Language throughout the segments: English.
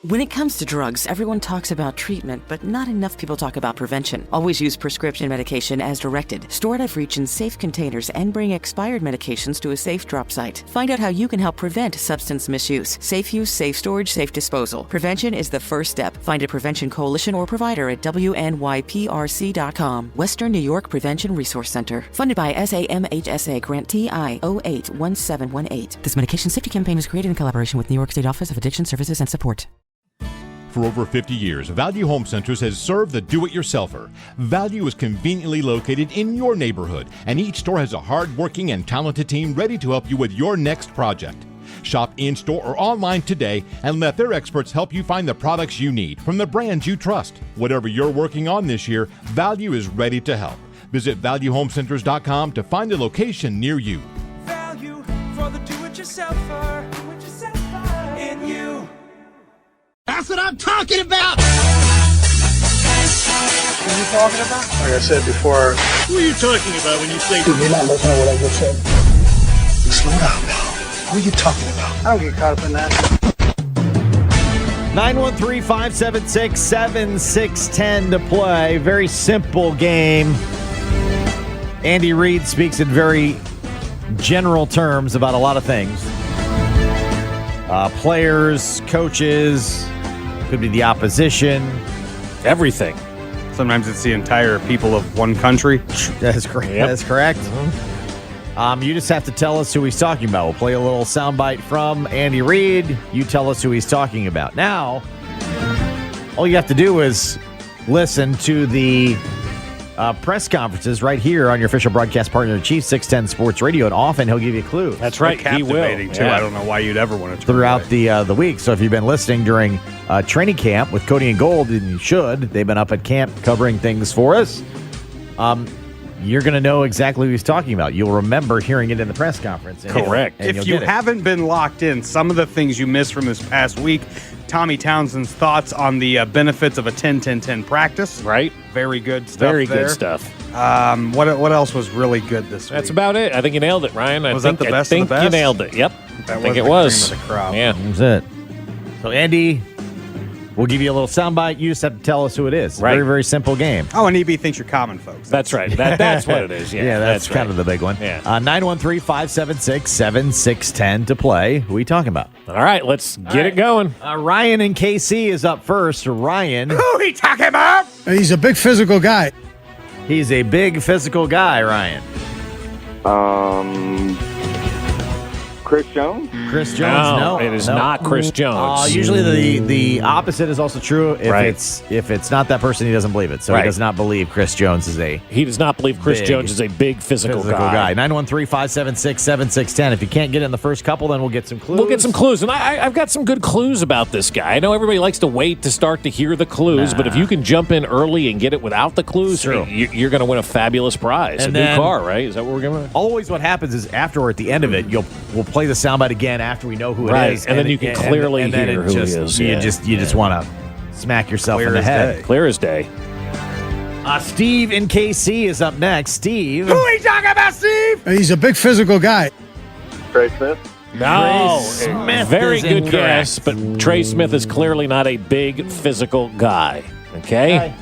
When it comes to drugs, everyone talks about treatment, but not enough people talk about prevention. Always use prescription medication as directed. Store out of reach in safe containers and bring expired medications to a safe drop site. Find out how you can help prevent substance misuse. Safe use, safe storage, safe disposal. Prevention is the first step. Find a prevention coalition or provider at WNYPRC.com. Western New York Prevention Resource Center. Funded by SAMHSA Grant TI 081718. This medication safety campaign is created in collaboration with New York State Office of Addiction Services and Support. For over 50 years, Value Home Centers has served the do-it-yourselfer. Value is conveniently located in your neighborhood, and each store has a hard-working and talented team ready to help you with your next project. Shop in-store or online today and let their experts help you find the products you need from the brands you trust. Whatever you're working on this year, Value is ready to help. Visit ValueHomeCenters.com to find a location near you. Value for the do-it-yourselfer. In you. That's what I'm talking about! What are you talking about? Like I said before... Who are you talking about when you say... Dude, you're not listening to what I just said. Slow down, pal. Who are you talking about? I don't get caught up in that. 913-576-7610 to play. Very simple game. Andy Reid speaks in very general terms about a lot of things. Players, coaches, could be the opposition. Everything. Sometimes it's the entire people of one country. That's correct. Yep. That's correct. Mm-hmm. You just have to tell us who he's talking about. We'll play a little soundbite from Andy Reid. You tell us who he's talking about. Now, all you have to do is listen to the press conferences right here on your official broadcast partner, the Chiefs 610 Sports Radio, and often he'll give you clues. That's right. He will. Too. Yeah. I don't know why you'd ever want to throughout the week. So if you've been listening during training camp with Cody and Gold, and you should, they've been up at camp covering things for us. You're going to know exactly what he's talking about. You'll remember hearing it in the press conference. Correct. If you haven't been locked in, some of the things you missed from this past week, Tommy Townsend's thoughts on the benefits of a 10-10-10 practice. Right. Very good stuff. Very good stuff. What else was really good this week? That's about it. I think you nailed it, Ryan. Was that the best of the best? You nailed it. Yep. I think it was. Cream of the crop. Yeah. That was it. So, Andy, we'll give you a little soundbite. You just have to tell us who it is. Right. Very, very simple game. Oh, and EB thinks you're common, folks. That's right. That's what it is. Yeah, yeah, that's kind of the big one. Yeah. 913-576-7610 to play. Who are we talking about? All right, let's get it going. Ryan in KC is up first. Ryan. Who are we talking about? He's a big physical guy. He's a big physical guy, Ryan. Chris Jones? Chris Jones? No, it is not Chris Jones. Usually the opposite is also true. If it's not that person, he doesn't believe it. So he does not believe Chris Jones is He does not believe Chris Jones is a big physical guy. 913-576-7610. If you can't get in the first couple, then we'll get some clues. We'll get some clues. And I've got some good clues about this guy. I know everybody likes to wait to start to hear the clues, but if you can jump in early and get it without the clues, you're going to win a fabulous prize. And a new car, right? Is that what we're going to Always what happens is after, at the end of it, we'll play the soundbite again after we know who it is. And then you can clearly hear who he is. You just want to smack yourself in the head. Clear as day. Steve in KC is up next. Steve. Who are we talking about, Steve? He's a big physical guy. Trey Smith? No. Trey Smith Very is good incorrect. guess, but Trey Smith is clearly not a big physical guy. Okay?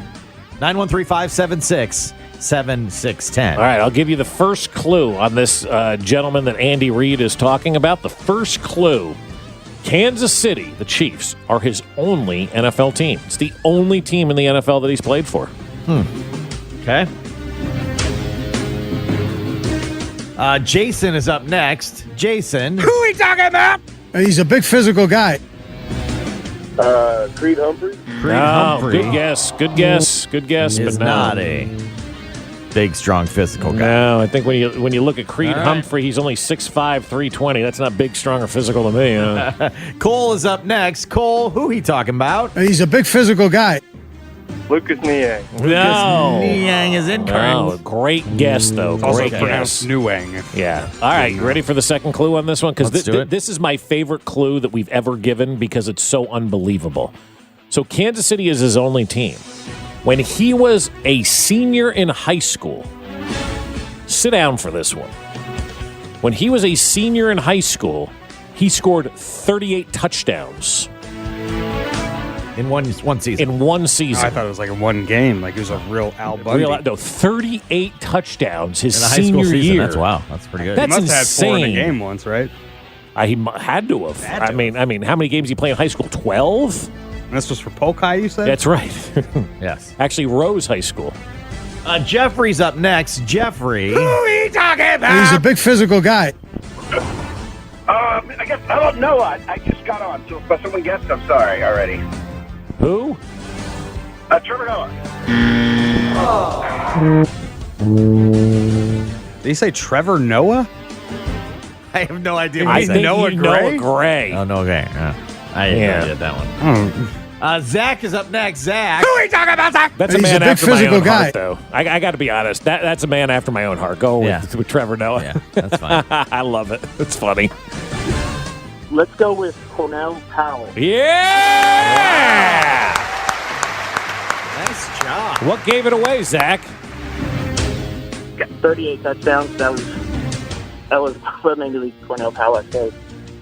913-576-7610. All right, I'll give you the first clue on this gentleman that Andy Reid is talking about. The first clue, Kansas City, the Chiefs, are his only NFL team. It's the only team in the NFL that he's played for. Okay. Jason is up next. Jason. Who are we talking about? He's a big physical guy. Creed Humphrey? Humphrey. Good guess. Good guess. Good guess. Is but no. not a big, strong physical guy. No, I think when you look at Creed Humphrey, he's only 6'5", 320. That's not big, strong, or physical to me. Huh? Cole is up next. Cole, who he talking about? He's a big physical guy. Lucas Niang. No. Niang is incorrect. No, great guess, though. Also Great pronounced guess. Nuang. Yeah. All right, you ready for the second clue on this one? Because this is my favorite clue that we've ever given because it's so unbelievable. So Kansas City is his only team. When he was a senior in high school, sit down for this one. When he was a senior in high school, he scored 38 touchdowns. In one season. In one season. I thought it was like in one game. Like it was a real Al Bundy. No, 38 touchdowns his in a high senior school season. year. That's pretty good. That's he must have had 4 in a insane. game once, right? He had to have. I mean, how many games did he play in high school? 12? And this was for Polk High, you said? That's right. Yes. Actually, Rose High School. Jeffrey's up next. Jeffrey. Who are you talking about? He's a big physical guy. I guess I don't know. I just got on, so if someone guessed, I'm sorry already. Who? Trevor Noah. Did he say Trevor Noah? I have no idea. I think Noah Gray? Noah Gray. Oh, no, okay. I did that one. Zach is up next. Zach. Who are you talking about, Zach? That's a He's man a big after my physical own guy. heart, though. I got to be honest. That's a man after my own heart. Go with Trevor Noah. Yeah, that's fine. I love it. It's funny. Let's go with Cornell Powell. Yeah! Nice job. What gave it away, Zach? Got 38 touchdowns. That was running to the Cornell Powell state.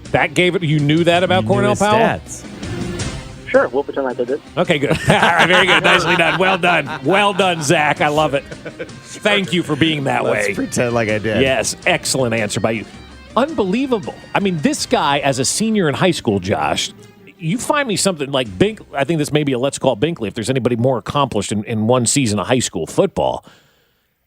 That gave it. You knew that about You knew Cornell his Powell? stats. Sure, we'll pretend like I did. Okay, good. All right, very good. Nicely done. Well done. Well done, Zach. I love it. Thank you for being that Let's way. pretend like I did. Yes, excellent answer by you. Unbelievable. I mean, this guy, as a senior in high school, Josh, you find me something like Bink. I think this may be a Let's Call Binkley if there's anybody more accomplished in one season of high school football.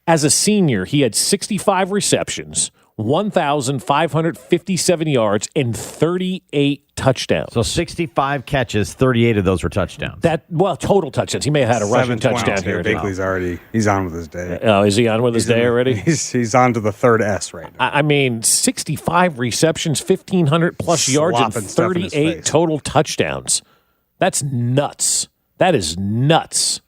As a senior, he had 65 receptions, 1,557 yards, and 38 touchdowns. So 65 catches, 38 of those were touchdowns. Total touchdowns. He may have had a rushing 7 touchdown pounds here. Binkley's he's on with his day. Oh, is he on with his day already? He's on to the third S right now. I mean, 65 receptions, 1,500 plus yards, and Slopping stuff in his 38 face. total touchdowns. That's nuts. That is nuts.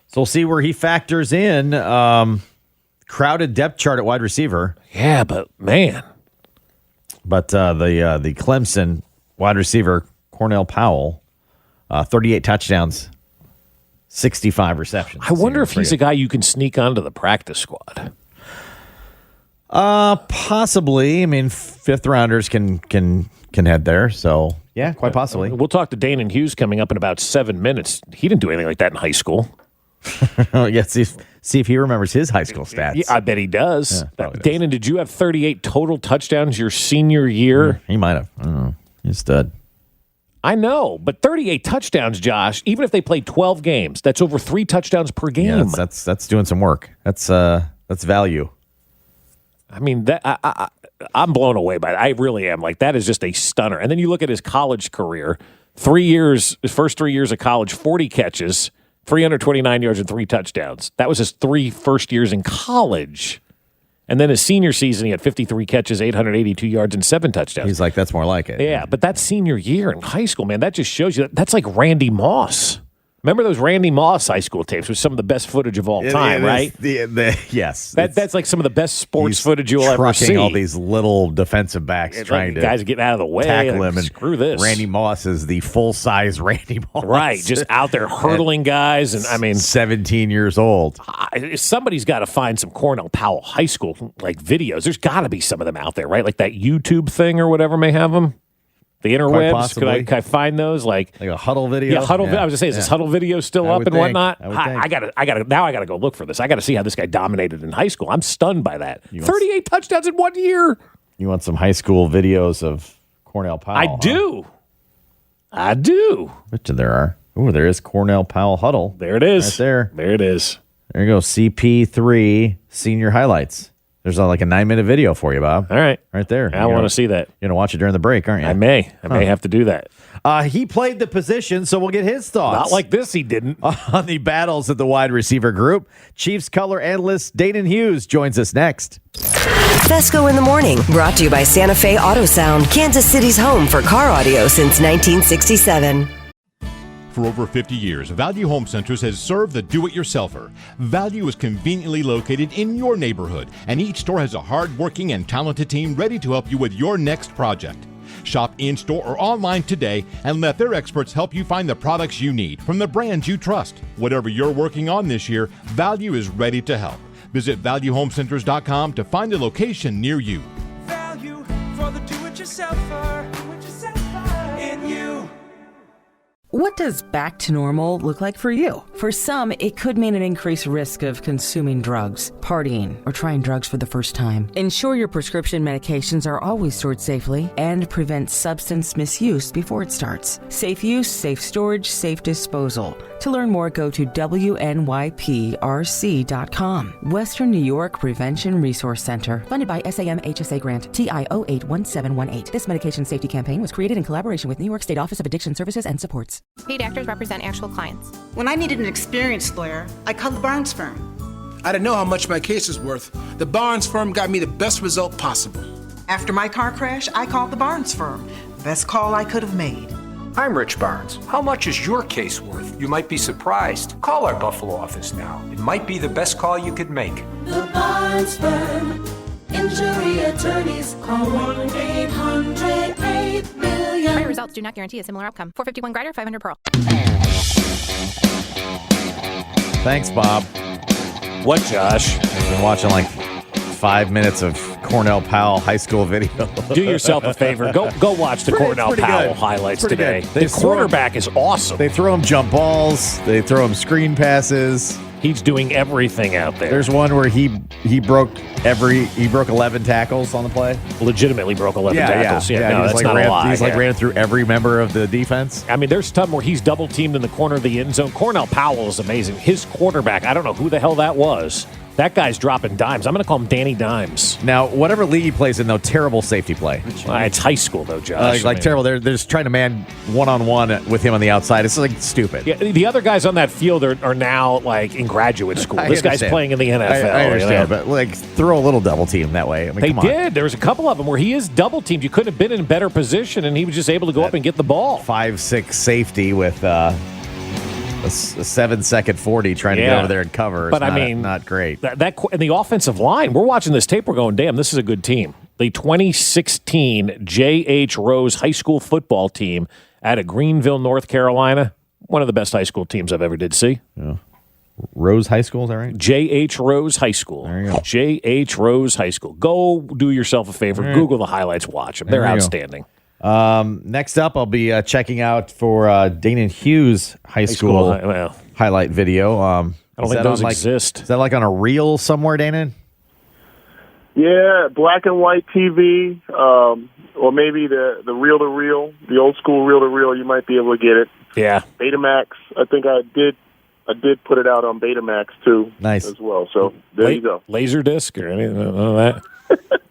So we'll see where he factors in. Crowded depth chart at wide receiver. Yeah, but man. But the Clemson wide receiver, Cornell Powell, 38 touchdowns, 65 receptions. I wonder if he's a guy you can sneak onto the practice squad. Possibly. I mean, fifth rounders can head there. So yeah, quite possibly. We'll talk to Dana Hughes coming up in about 7 minutes. He didn't do anything like that in high school. Yeah, see if he remembers his high school stats. Yeah, I bet he does. Yeah, Dana, did you have 38 total touchdowns your senior year? He might have. I don't know. He's a stud. I know, but 38 touchdowns, Josh, even if they played 12 games, that's over 3 touchdowns per game. Yeah, that's doing some work. That's value. I mean, I'm blown away by it. I really am. Like, that is just a stunner. And then you look at his college career, 3 years, his first 3 years of college, 40 catches, 329 yards and 3 touchdowns. That was his 3 first years in college. And then his senior season, he had 53 catches, 882 yards, and 7 touchdowns. He's like, that's more like it. Yeah, but that senior year in high school, man, that just shows you that's like Randy Moss. Remember those Randy Moss high school tapes with some of the best footage of all time, right? Yes. That's like some of the best sports footage you'll ever see. Trucking all these little defensive backs trying to guys getting out of the way, tackle like, him. And screw this. Randy Moss is the full-size Randy Moss. Right, just out there hurdling guys. And I mean, 17 years old. Somebody's got to find some Cornell Powell high school like videos. There's got to be some of them out there, right? Like that YouTube thing or whatever may have them. The interwebs, could I find those? Like a huddle video? Yeah, huddle. I was gonna say, is this huddle video still up and whatnot? I gotta go look for this. I gotta see how this guy dominated in high school. I'm stunned by that. 38 touchdowns in 1 year. You want some high school videos of Cornell Powell? I do. I do. Which there are. Oh, there is Cornell Powell huddle. There it is. Right there. There it is. There you go. CP3 senior highlights. There's like a 9-minute video for you, Bob. All right. Right there. I want to see that. You're going to watch it during the break, aren't you? I may have to do that. He played the position, so we'll get his thoughts. Not like this, he didn't. On the battles at the wide receiver group. Chiefs color analyst Dana Hughes joins us next. Fesco in the Morning, brought to you by Santa Fe Auto Sound, Kansas City's home for car audio since 1967. For over 50 years, Value Home Centers has served the do-it-yourselfer. Value is conveniently located in your neighborhood, and each store has a hard-working and talented team ready to help you with your next project. Shop in-store or online today and let their experts help you find the products you need from the brands you trust. Whatever you're working on this year, Value is ready to help. Visit ValueHomeCenters.com to find a location near you. Value for the do-it-yourselfer. In you. What does back to normal look like for you? For some, it could mean an increased risk of consuming drugs, partying, or trying drugs for the first time. Ensure your prescription medications are always stored safely and prevent substance misuse before it starts. Safe use, safe storage, safe disposal. To learn more, go to WNYPRC.com. Western New York Prevention Resource Center, funded by SAM HSA Grant, TI081718. This medication safety campaign was created in collaboration with New York State Office of Addiction Services and Supports. Paid actors represent actual clients. When I needed an experienced lawyer, I called the Barnes firm. I didn't know how much my case was worth. The Barnes firm got me the best result possible. After my car crash, I called the Barnes firm. Best call I could have made. I'm Rich Barnes. How much is your case worth? You might be surprised. Call our Buffalo office now. It might be the best call you could make. The Barnes Firm. Injury attorneys. Call 1-800-8-million. Prior results do not guarantee a similar outcome. 451 Grider, 500 Pearl. Thanks, Bob. What, Josh? I've been watching like 5 minutes of Cornell Powell high school video. Do yourself a favor. Go watch the Cornell Powell highlights today. The quarterback is awesome. They throw him jump balls. They throw him screen passes. He's doing everything out there. There's one where he broke 11 tackles on the play. Legitimately broke 11 tackles. Yeah, no, that's not a lie. He's ran through every member of the defense. I mean, there's a time where he's double teamed in the corner of the end zone. Cornell Powell is amazing. His quarterback, I don't know who the hell that was. That guy's dropping dimes. I'm going to call him Danny Dimes. Now, whatever league he plays in, though, terrible safety play. It's high school, though, Josh. Terrible. They're just trying to man one-on-one with him on the outside. It's like stupid. Yeah, the other guys on that field are now like in graduate school. This guy's playing in the NFL. I understand, but like throw a little double team that way. I mean, they did. There was a couple of them where he is double teamed. You couldn't have been in a better position, and he was just able to go up and get the ball. 5'6" safety with a 7-second 40 trying to get over there and cover. But I mean, not great. That and the offensive line. We're watching this tape. We're going, damn, this is a good team. The 2016 J.H. Rose High School football team out of Greenville, North Carolina. One of the best high school teams I've ever did see. Yeah. Rose High School, is that right? J.H. Rose High School. There you go. J.H. Rose High School. Go do yourself a favor. Right. Google the highlights. Watch them. They're outstanding. Next up, I'll be checking out for Dana Hughes High School highlight video. I don't think those exist. Is that like on a reel somewhere, Dana? Yeah, black and white TV, or maybe the reel-to-reel, the old school reel-to-reel. You might be able to get it. Yeah, Betamax. I think I did put it out on Betamax too. Nice as well. So there you go. Laserdisc or anything like that.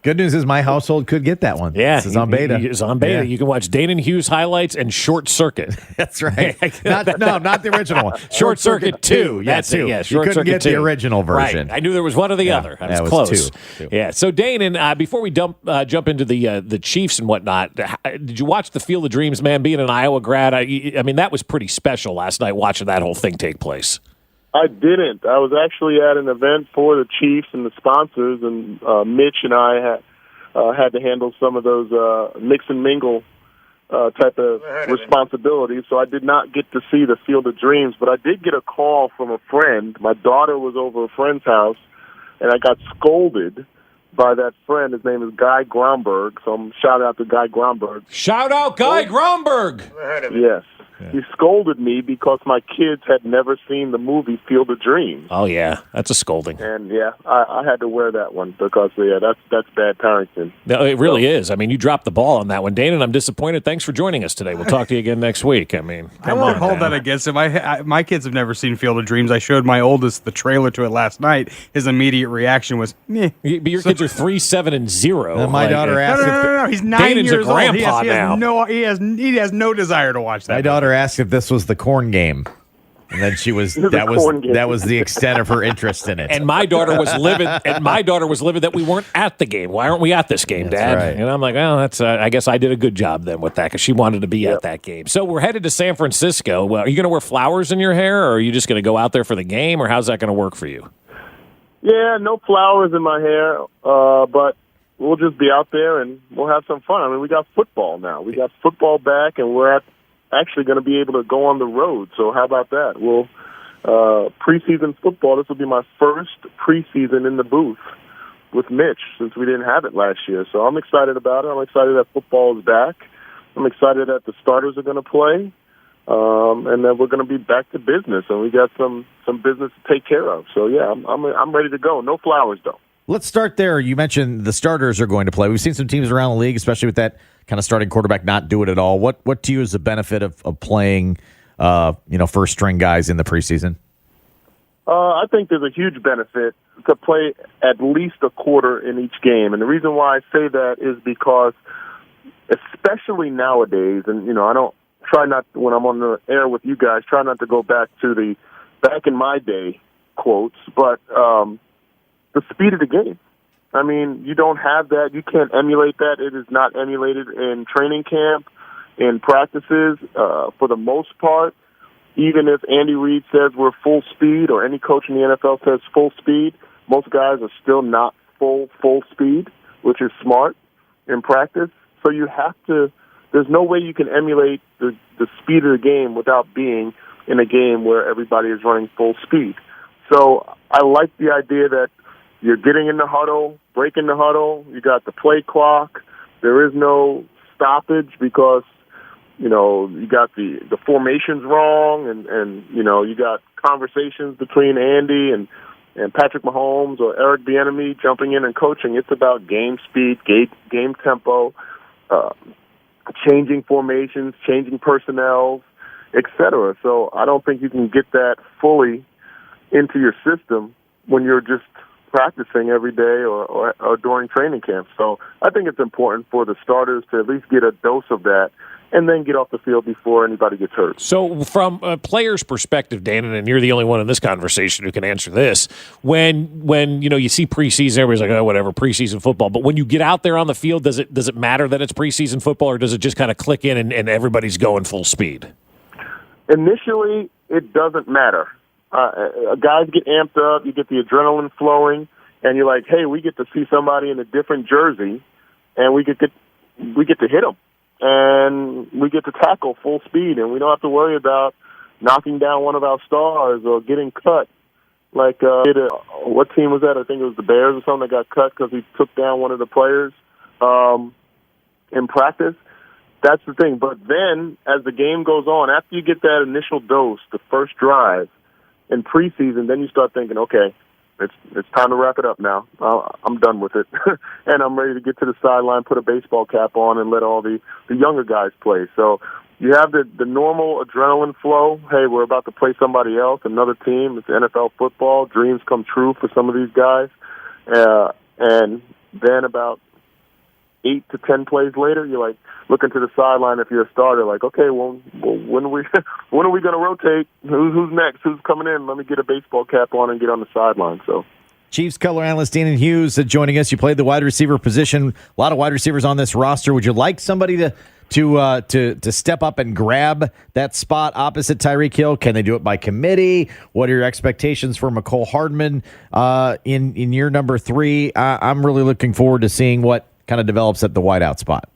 Good news is my household could get that one. Yeah, it's on beta. It's on beta. Yeah. You can watch Dana Hughes highlights and Short Circuit. That's right. not the original one. Short Circuit 2. That's it. Yeah, Short you couldn't Circuit get 2. the original version. Right. I knew there was one or the other. I was close. Two. Yeah. So Dana, before we jump into the Chiefs and whatnot, did you watch the Field of Dreams, man? Being an Iowa grad, I mean that was pretty special last night watching that whole thing take place. I didn't. I was actually at an event for the Chiefs and the sponsors, and Mitch and I had to handle some of those mix and mingle type of responsibilities. So I did not get to see the Field of Dreams, but I did get a call from a friend. My daughter was over a friend's house, and I got scolded by that friend. His name is Guy Gromberg, so I'm shout out to Guy Gromberg. Shout out Guy Gromberg! Yes. He scolded me because my kids had never seen the movie Field of Dreams. Oh, yeah. That's a scolding. And, I had to wear that one because, that's bad parenting. No, it really is. I mean, you dropped the ball on that one. Dana, I'm disappointed. Thanks for joining us today. We'll talk to you again next week. I mean, I won't hold that against him. My kids have never seen Field of Dreams. I showed my oldest the trailer to it last night. His immediate reaction was, meh. But your kids are 3, 7, and 0. And my daughter asked No. He's 9 Damon's years a grandpa old. now. He has no desire to watch that. My daughter asked if this was the corn game, and then she was that was the extent of her interest in it. And my daughter was livid. That we weren't at the game. Why aren't we at this game, Dad? Right. And I'm like, oh, that's. I guess I did a good job then with that because she wanted to be at that game. So we're headed to San Francisco. Well, are you going to wear flowers in your hair, or are you just going to go out there for the game, or how's that going to work for you? Yeah, no flowers in my hair, but we'll just be out there and we'll have some fun. I mean, we got football now. We got football back, and we're actually going to be able to go on the road. So how about that? We'll preseason football. This will be my first preseason in the booth with Mitch since we didn't have it last year. So I'm excited about it. I'm excited that football is back. I'm excited that the starters are going to play. and then we're going to be back to business, and we got some business to take care of. So yeah, I'm ready to go. No flowers though. Let's start there. You mentioned the starters are going to play. We've seen some teams around the league, especially with that kind of starting quarterback, not do it at all. What to you is the benefit of playing, first string guys in the preseason? I think there's a huge benefit to play at least a quarter in each game. And the reason why I say that is because, especially nowadays, and, I don't try not, when I'm on the air with you guys, try not to go back to the back in my day quotes, but the speed of the game. I mean, you don't have that. You can't emulate that. It is not emulated in training camp, in practices, for the most part. Even if Andy Reid says we're full speed or any coach in the NFL says full speed, most guys are still not full speed, which is smart in practice. So you have to, there's no way you can emulate the speed of the game without being in a game where everybody is running full speed. So I like the idea that you're getting in the huddle, breaking the huddle, you got the play clock, there is no stoppage because you got the formations wrong, and you got conversations between Andy and Patrick Mahomes or Eric Bieniemy jumping in and coaching. It's about game speed, game tempo, changing formations, changing personnel, etc. So I don't think you can get that fully into your system when you're just practicing every day or during training camp. So I think it's important for the starters to at least get a dose of that and then get off the field before anybody gets hurt. So from a player's perspective, Dan, and you're the only one in this conversation who can answer this, when you see preseason, everybody's like, oh, whatever, preseason football. But when you get out there on the field, does it matter that it's preseason football, or does it just kind of click in and everybody's going full speed? Initially, it doesn't matter. Guys get amped up, you get the adrenaline flowing, and you're like, hey, we get to see somebody in a different jersey, and we get to hit them. And we get to tackle full speed, and we don't have to worry about knocking down one of our stars or getting cut. Like, what team was that? I think it was the Bears or something that got cut because he took down one of the players in practice. That's the thing. But then, as the game goes on, after you get that initial dose, the first drive in preseason, then you start thinking, okay, it's time to wrap it up now. I'm done with it. And I'm ready to get to the sideline, put a baseball cap on, and let all the younger guys play. So you have the normal adrenaline flow. Hey, we're about to play somebody else, another team. It's NFL football. Dreams come true for some of these guys. And then about 8 to 10 plays later, you're like looking to the sideline if you're a starter, like, okay, well when are we going to rotate? Who's next? Who's coming in? Let me get a baseball cap on and get on the sideline. So, Chiefs color analyst Danon Hughes joining us. You played the wide receiver position. A lot of wide receivers on this roster. Would you like somebody to step up and grab that spot opposite Tyreek Hill? Can they do it by committee? What are your expectations for Mecole Hardman in year number 3? I'm really looking forward to seeing what kind of develops at the wideout spot.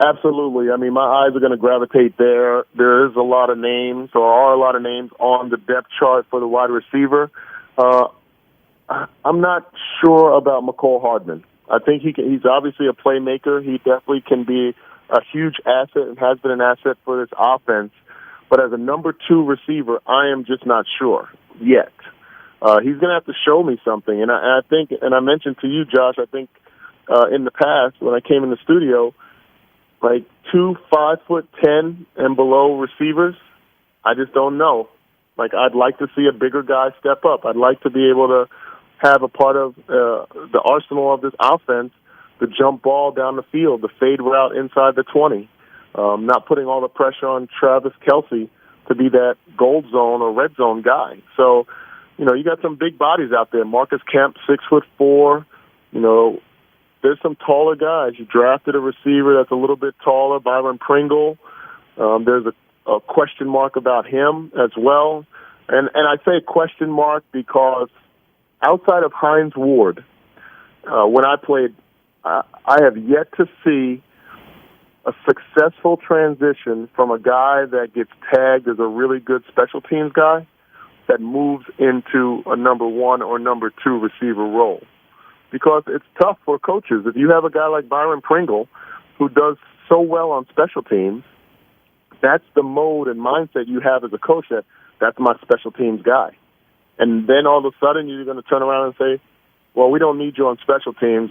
Absolutely. I mean, my eyes are going to gravitate there. There is a lot of names, or are a lot of names on the depth chart for the wide receiver. I'm not sure about Mecole Hardman. I think he's obviously a playmaker. He definitely can be a huge asset and has been an asset for this offense. But as a number 2 receiver, I am just not sure yet. He's going to have to show me something. And I think, and I mentioned to you, Josh, I think in the past when I came in the studio, like 2 5'10" and below receivers, I just don't know. Like, I'd like to see a bigger guy step up. I'd like to be able to have a part of the arsenal of this offense, the jump ball down the field, the fade route inside the 20, not putting all the pressure on Travis Kelce to be that gold zone or red zone guy. So, you got some big bodies out there. Marcus Kemp, 6'4", there's some taller guys. You drafted a receiver that's a little bit taller, Byron Pringle. There's a question mark about him as well. And I say question mark because outside of Hines Ward, when I played, I have yet to see a successful transition from a guy that gets tagged as a really good special teams guy that moves into a number 1 or number 2 receiver role. Because it's tough for coaches. If you have a guy like Byron Pringle who does so well on special teams, that's the mode and mindset you have as a coach, that's my special teams guy. And then all of a sudden you're going to turn around and say, well, we don't need you on special teams.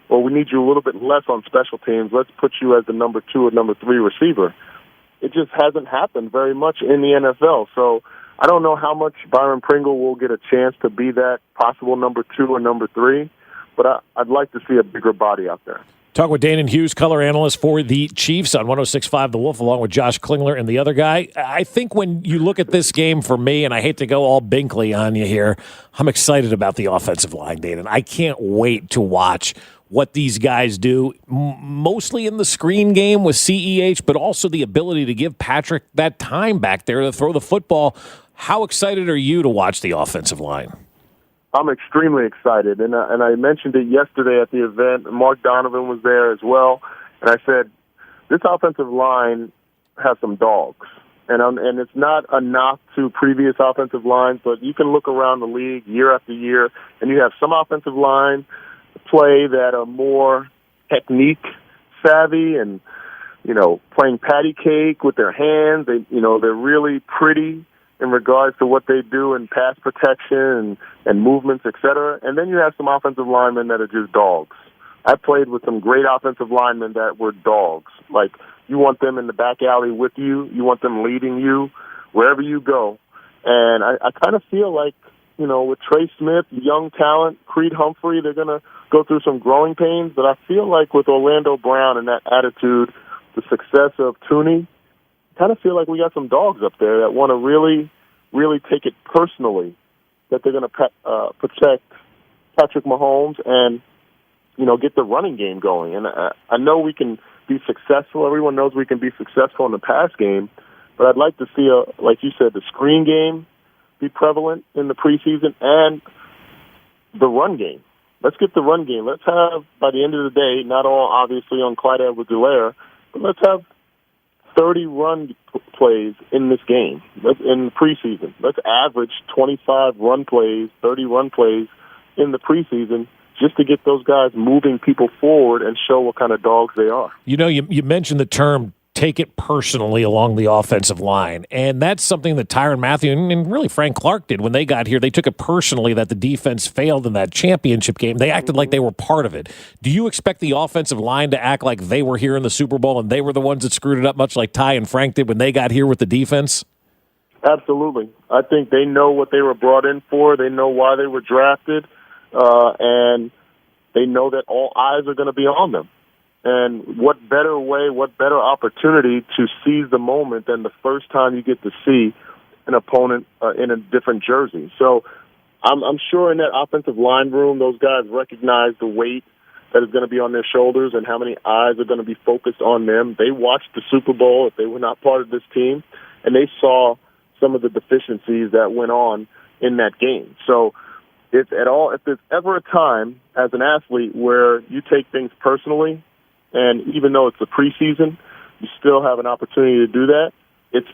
We need you a little bit less on special teams. Let's put you as the number 2 or number 3 receiver. It just hasn't happened very much in the NFL. So I don't know how much Byron Pringle will get a chance to be that possible number 2 or number 3, but I'd like to see a bigger body out there. Talk with Danon Hughes, color analyst for the Chiefs on 106.5 The Wolf, along with Josh Klingler and the other guy. I think when you look at this game for me, and I hate to go all Binkley on you here, I'm excited about the offensive line, Danon. I can't wait to watch what these guys do, mostly in the screen game with CEH, but also the ability to give Patrick that time back there to throw the football. How excited are you to watch the offensive line? I'm extremely excited, and I mentioned it yesterday at the event. Mark Donovan was there as well, and I said, this offensive line has some dogs. And it's not a knock to previous offensive lines, but you can look around the league year after year, and you have some offensive line play that are more technique savvy and, playing patty cake with their hands. They're really pretty in regards to what they do in pass protection and movements, et cetera. And then you have some offensive linemen that are just dogs. I played with some great offensive linemen that were dogs. Like, you want them in the back alley with you. You want them leading you wherever you go. And I kind of feel like, with Trey Smith, young talent, Creed Humphrey, they're going to go through some growing pains. But I feel like with Orlando Brown and that attitude, the success of Tooney, kind of feel like we got some dogs up there that want to really, really take it personally, that they're going to protect Patrick Mahomes and, get the running game going. And I know we can be successful. Everyone knows we can be successful in the pass game, but I'd like to see, like you said, the screen game be prevalent in the preseason and the run game. Let's get the run game. Let's have, by the end of the day, not all obviously on Clyde Edwards-Helaire, but let's have 30 run plays in this game, in the preseason. Let's average 25 run plays, 30 run plays in the preseason just to get those guys moving people forward and show what kind of dogs they are. You mentioned the term take it personally along the offensive line, and that's something that Tyrann Mathieu and really Frank Clark did when they got here. They took it personally that the defense failed in that championship game. They acted like they were part of it. Do you expect the offensive line to act like they were here in the Super Bowl and they were the ones that screwed it up, much like Ty and Frank did when they got here with the defense? Absolutely. I think they know what they were brought in for. They know why they were drafted, and they know that all eyes are going to be on them. And what better way, what better opportunity to seize the moment than the first time you get to see an opponent in a different jersey. So I'm sure in that offensive line room, those guys recognize the weight that is going to be on their shoulders and how many eyes are going to be focused on them. They watched the Super Bowl if they were not part of this team, and they saw some of the deficiencies that went on in that game. So if there's ever a time as an athlete where you take things personally, and even though it's the preseason, you still have an opportunity to do that, it's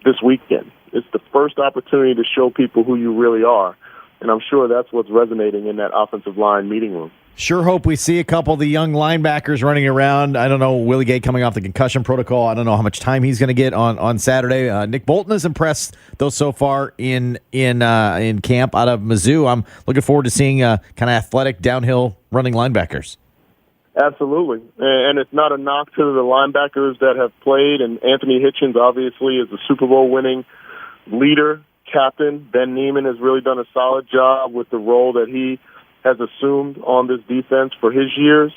this weekend. It's the first opportunity to show people who you really are. And I'm sure that's what's resonating in that offensive line meeting room. Sure hope we see a couple of the young linebackers running around. I don't know, Willie Gay coming off the concussion protocol. I don't know how much time he's going to get on Saturday. Nick Bolton has impressed, though, so far in camp out of Mizzou. I'm looking forward to seeing kind of athletic, downhill running linebackers. Absolutely. And it's not a knock to the linebackers that have played. And Anthony Hitchens, obviously, is a Super Bowl winning leader, captain. Ben Neiman has really done a solid job with the role that he has assumed on this defense for his years.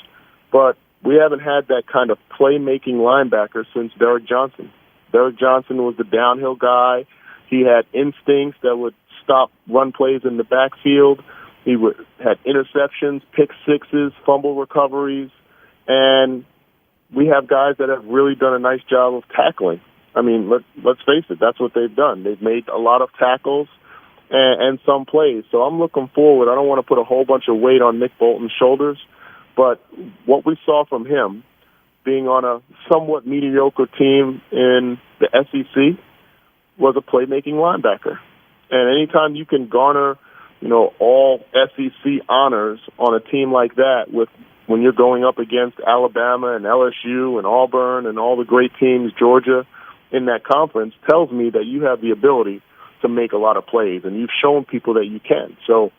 But we haven't had that kind of playmaking linebacker since Derek Johnson. Derek Johnson was the downhill guy. He had instincts that would stop run plays in the backfield. He had interceptions, pick sixes, fumble recoveries, and we have guys that have really done a nice job of tackling. I mean, let's face it, that's what they've done. They've made a lot of tackles and some plays. So I'm looking forward. I don't want to put a whole bunch of weight on Nick Bolton's shoulders, but what we saw from him being on a somewhat mediocre team in the SEC was a playmaking linebacker. And anytime you can garner all SEC honors on a team like that when you're going up against Alabama and LSU and Auburn and all the great teams, Georgia, in that conference tells me that you have the ability to make a lot of plays, and you've shown people that you can. So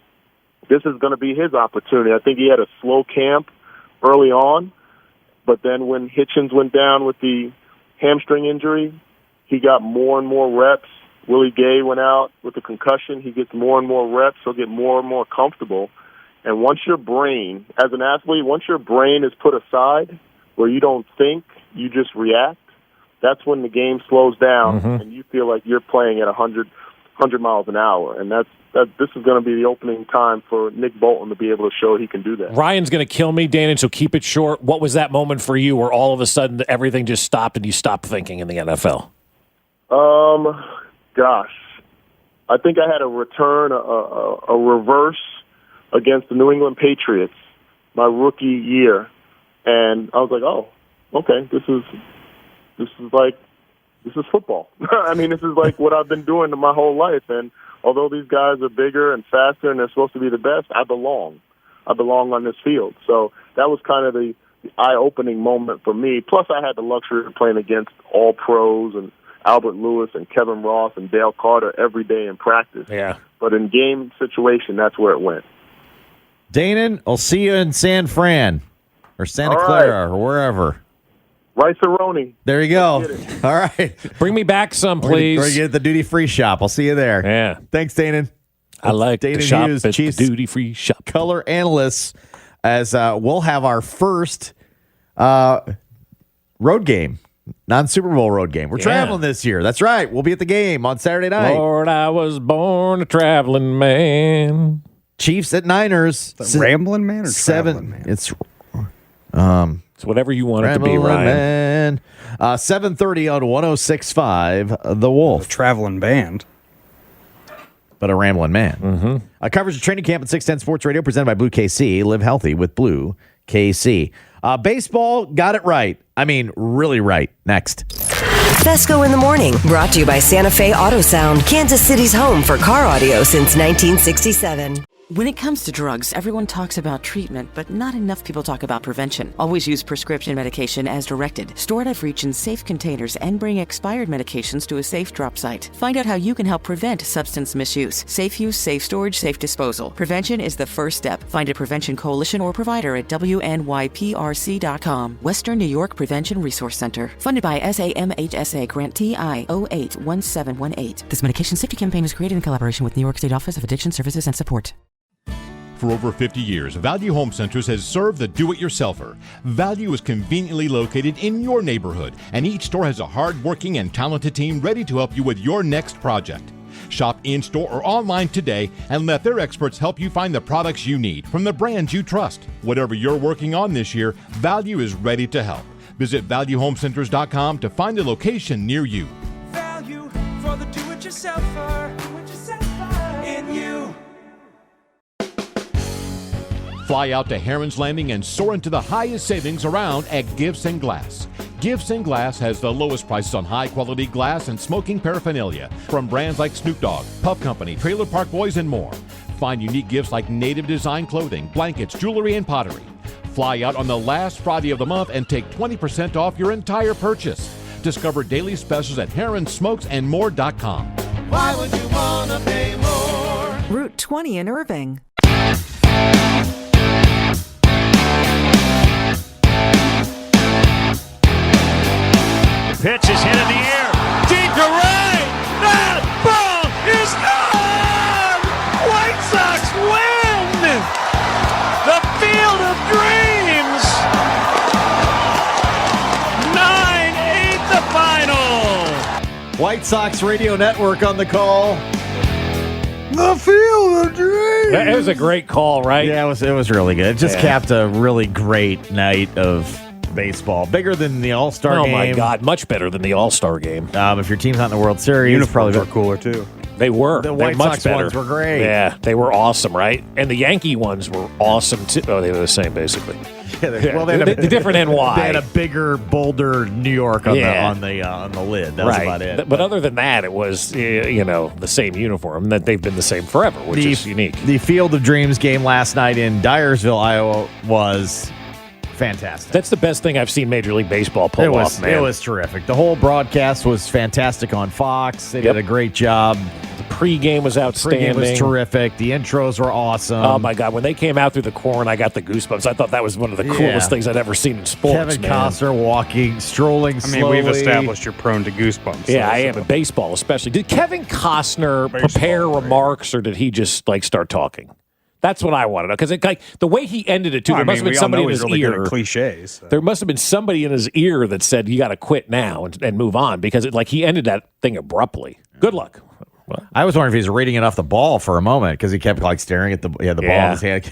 this is going to be his opportunity. I think he had a slow camp early on, but then when Hitchens went down with the hamstring injury, he got more and more reps. Willie Gay went out with a concussion. He gets more and more reps. He'll get more and more comfortable. And once your brain, as an athlete, once your brain is put aside where you don't think, you just react, that's when the game slows down and you feel like you're playing at 100 miles an hour. And this is going to be the opening time for Nick Bolton to be able to show he can do that. Ryan's going to kill me, Dannon, so keep it short. What was that moment for you where all of a sudden everything just stopped and you stopped thinking in the NFL? Gosh, I think I had a return, a reverse against the New England Patriots my rookie year, and I was like, oh, okay, this is football. I mean, this is like what I've been doing my whole life, and although these guys are bigger and faster and they're supposed to be the best, I belong on this field. So that was kind of the eye-opening moment for me. Plus, I had the luxury of playing against all pros and Albert Lewis and Kevin Ross and Dale Carter every day in practice. Yeah. But in game situation, that's where it went. Dannon, I'll see you in San Fran or Santa Clara or wherever. Rice-A-Roni. There you go. All right. Bring me back some, please. We're going to get at the duty-free shop. I'll see you there. Yeah. Thanks, Dannon. I like Dannon the shop Hughes, at Chiefs the duty-free shop. Color analysts, as we'll have our first road game. Non-Super Bowl road game. We're traveling this year. That's right. We'll be at the game on Saturday night. Lord, I was born a traveling man. Chiefs at Niners. Rambling man or traveling man? It's whatever you want it to be, Ryan. 7:30 on 106.5 The Wolf. Traveling band. But a rambling man. Coverage of training camp at 610 Sports Radio presented by Blue KC. Live healthy with Blue KC. Baseball got it right. I mean, really right. Next. Fesco in the Morning, brought to you by Santa Fe Auto Sound, Kansas City's home for car audio since 1967. When it comes to drugs, everyone talks about treatment, but not enough people talk about prevention. Always use prescription medication as directed. Store it out of reach in safe containers and bring expired medications to a safe drop site. Find out how you can help prevent substance misuse. Safe use, safe storage, safe disposal. Prevention is the first step. Find a prevention coalition or provider at WNYPRC.com. Western New York Prevention Resource Center. Funded by SAMHSA Grantee I-081718. This medication safety campaign was created in collaboration with New York State Office of Addiction Services and Support. For over 50 years, Value Home Centers has served the do-it-yourselfer. Value is conveniently located in your neighborhood, and each store has a hard-working and talented team ready to help you with your next project. Shop in-store or online today and let their experts help you find the products you need from the brands you trust. Whatever you're working on this year, Value is ready to help. Visit ValueHomeCenters.com to find a location near you. Value for the do-it-yourselfer. Do-it-yourselfer in you. Fly out to Heron's Landing and soar into the highest savings around at Gifts and Glass. Gifts and Glass has the lowest prices on high-quality glass and smoking paraphernalia from brands like Snoop Dogg, Puff Company, Trailer Park Boys, and more. Find unique gifts like native design clothing, blankets, jewelry, and pottery. Fly out on the last Friday of the month and take 20% off your entire purchase. Discover daily specials at heronsmokesandmore.com. Why would you want to pay more? Route 20 in Irving. Pitch is hit in the air. Deep to right. That ball is gone. White Sox win. The Field of Dreams. 9-8 the final. White Sox Radio Network on the call. The Field of Dreams. That was a great call, right? Yeah, it was really good. It just capped a really great night of baseball. Bigger than the All-Star game. Oh, my God. Much better than the All-Star game. If your team's not in the World Series, Uniforms were cooler, too. They were. The White much Sox better. ones were great. Yeah, they were awesome, right? And the Yankee ones were awesome, too. Oh, they were the same, basically. Well, they had the different NY. They had a bigger, bolder New York on the lid. That was about it. But other than that, it was the same uniform. That they've been the same forever, which is unique. The Field of Dreams game last night in Dyersville, Iowa, was fantastic. That's the best thing I've seen Major League Baseball pull off, man. It was terrific. The whole broadcast was fantastic on Fox. They did a great job. The pregame was outstanding. The pregame was terrific. The intros were awesome. Oh, my God. When they came out through the corn, I got the goosebumps. I thought that was one of the coolest things I'd ever seen in sports, Kevin Costner strolling slowly. We've established you're prone to goosebumps. Yeah, I am. In baseball, especially. Did Kevin Costner prepare remarks, or did he just, start talking? That's what I want to know. Because the way he ended it, too, there must have been somebody in his ear. Cliches. So. There must have been somebody in his ear that said, you got to quit now and move on. Because he ended that thing abruptly. Good luck. Well, I was wondering if he was reading it off the ball for a moment because he kept staring at the ball in his hand.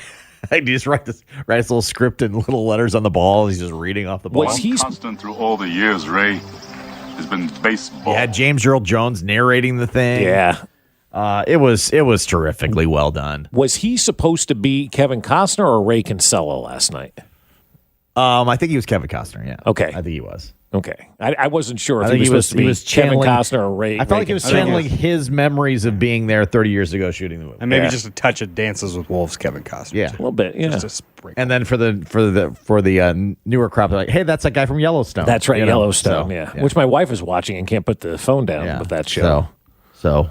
He just write this little script in little letters on the ball. He's just reading off the ball. Constant through all the years, Ray, has been baseball. Yeah, James Earl Jones narrating the thing. Yeah. It was terrifically well done. Was he supposed to be Kevin Costner or Ray Kinsella last night? I think he was Kevin Costner, yeah. Okay. I think he was. Okay. I wasn't sure if he was supposed to be Kevin Costner or Ray. I felt like he was channeling his memories of being there 30 years ago shooting the movie. And maybe just a touch of Dances with Wolves, Kevin Costner. Yeah. A little bit, yeah. Just a sprinkle. And then for the newer crop, they're like, hey, that's that guy from Yellowstone. That's right, Yellowstone, yeah. Which my wife is watching and can't put the phone down with that show. So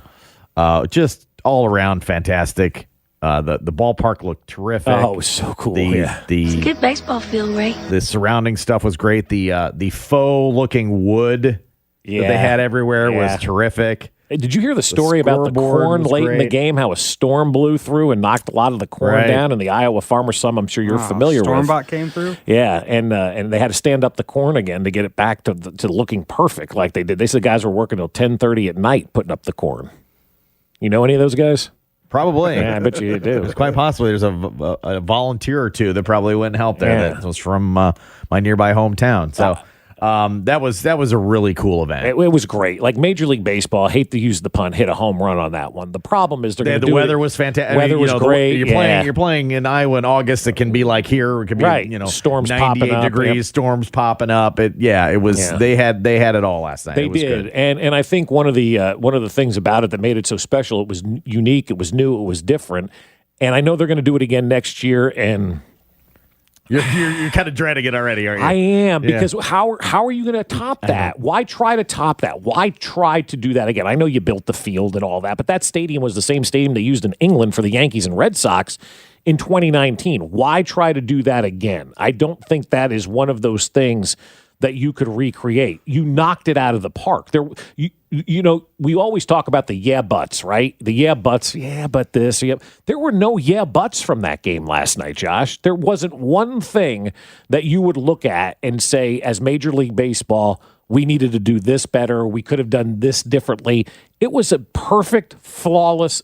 just all around fantastic. The ballpark looked terrific. Oh, it was so cool. It's a good baseball field, Ray. The surrounding stuff was great. The faux looking wood that they had everywhere was terrific. Hey, did you hear the story about the corn late in the game? How a storm blew through and knocked a lot of the corn down in the Iowa Farmers. Some I'm sure you're familiar with. Stormbot came through. Yeah, and they had to stand up the corn again to get it back to looking perfect like they did. They said the guys were working till 10:30 at night putting up the corn. You know any of those guys? Probably. Yeah, I bet you do. It's quite possibly there's a volunteer or two that probably wouldn't help there. That was from my nearby hometown. So that was a really cool event. It was great. Like Major League Baseball, I hate to use the pun, hit a home run on that one. The problem is the weather was fantastic. Weather was great. You're playing in Iowa in August. It can be like here. It can be storms 98 popping up, degrees, storms popping up. It was. Yeah. They had it all last night. They did, good. And I think one of the things about it that made it so special, it was unique, it was new, it was different, and I know they're going to do it again next year. And You're kind of dreading it already, aren't you? I am, because how are you going to top that? Why try to top that? Why try to do that again? I know you built the field and all that, but that stadium was the same stadium they used in England for the Yankees and Red Sox in 2019. Why try to do that again? I don't think that is one of those things that you could recreate. You knocked it out of the park. We always talk about the yeah buts, right? The yeah buts, yeah, but this. Yeah. There were no yeah buts from that game last night, Josh. There wasn't one thing that you would look at and say, as Major League Baseball, we needed to do this better. We could have done this differently. It was a perfect, flawless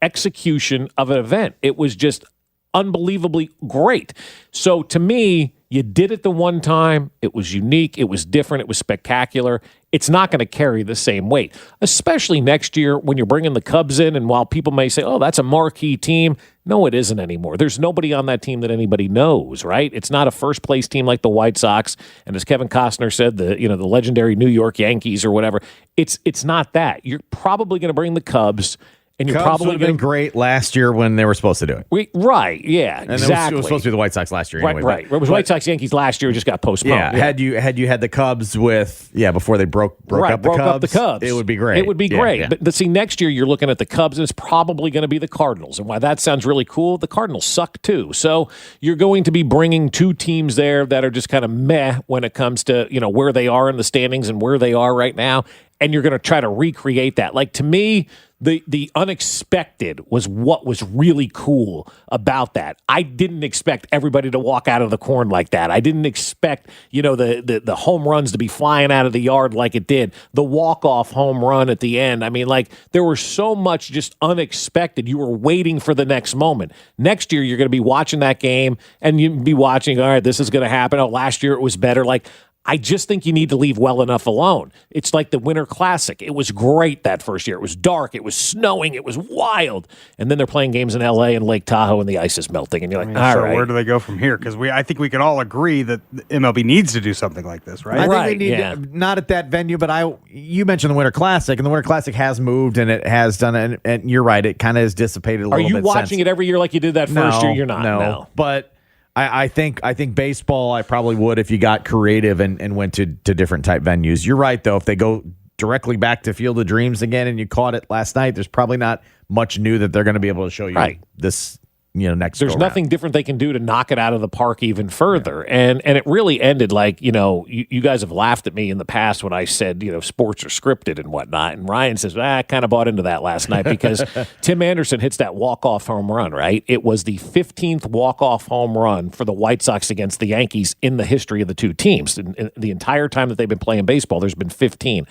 execution of an event. It was just unbelievably great. So to me, you did it the one time. It was unique. It was different. It was spectacular. It's not going to carry the same weight, especially next year when you're bringing the Cubs in. And while people may say, oh, that's a marquee team, no, it isn't anymore. There's nobody on that team that anybody knows, right? It's not a first-place team like the White Sox. And as Kevin Costner said, the legendary New York Yankees or whatever, it's not that. You're probably going to bring the Cubs. And you're Cubs probably would have been great last year when they were supposed to do it. Right, yeah, and exactly. It was supposed to be the White Sox last year anyway. Right. It was White Sox Yankees last year, just got postponed. Yeah, had you had the Cubs before they broke up the Cubs, it would be great. It would be great. Yeah. But see, next year you're looking at the Cubs, and it's probably going to be the Cardinals. And why that sounds really cool, the Cardinals suck too. So you're going to be bringing two teams there that are just kind of meh when it comes to where they are in the standings and where they are right now. And you're going to try to recreate that. Like, to me, the unexpected was what was really cool about that. I didn't expect everybody to walk out of the corn like that. I didn't expect, the home runs to be flying out of the yard like it did. The walk-off home run at the end. I mean, there was so much just unexpected. You were waiting for the next moment. Next year, you're going to be watching that game, and you'd be watching, all right, this is going to happen. Oh, last year it was better. I just think you need to leave well enough alone. It's like the Winter Classic. It was great that first year. It was dark. It was snowing. It was wild. And then they're playing games in L.A. and Lake Tahoe, and the ice is melting. And you're like, all right. Where do they go from here? Because I think we can all agree that the MLB needs to do something like this, right? I think they need not at that venue, but you mentioned the Winter Classic, and the Winter Classic has moved, and it has done, and you're right, it kind of has dissipated a little bit. Are you watching it every year like you did that first year? You're not. No. But I think baseball, I probably would if you got creative and went to different type venues. You're right, though. If they go directly back to Field of Dreams again and you caught it last night, there's probably not much new that they're going to be able to show you this next There's nothing different they can do to knock it out of the park even further. And it really ended like, you guys have laughed at me in the past when I said, sports are scripted and whatnot. And Ryan says, I kind of bought into that last night because Tim Anderson hits that walk-off home run, right? It was the 15th walk-off home run for the White Sox against the Yankees in the history of the two teams. In the entire time that they've been playing baseball, there's been 15.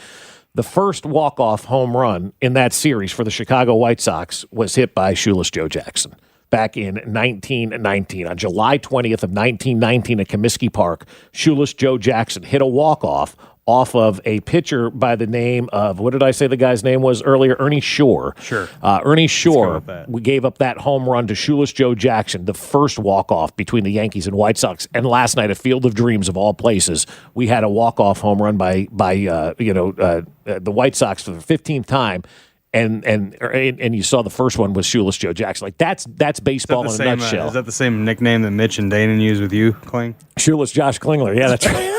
The first walk-off home run in that series for the Chicago White Sox was hit by Shoeless Joe Jackson back in 1919. On July 20th of 1919 at Comiskey Park, Shoeless Joe Jackson hit a walk-off off of a pitcher by the name of, what did I say the guy's name was earlier? Ernie Shore. Sure. Ernie Shore, we gave up that home run to Shoeless Joe Jackson, the first walk-off between the Yankees and White Sox. And last night at Field of Dreams, of all places, we had a walk-off home run by the White Sox for the 15th time. And you saw the first one was Shoeless Joe Jackson. Like that's baseball in a nutshell. Is that the same nickname that Mitch and Danon use with you, Kling? Shoeless Josh Klingler. Yeah, that's right.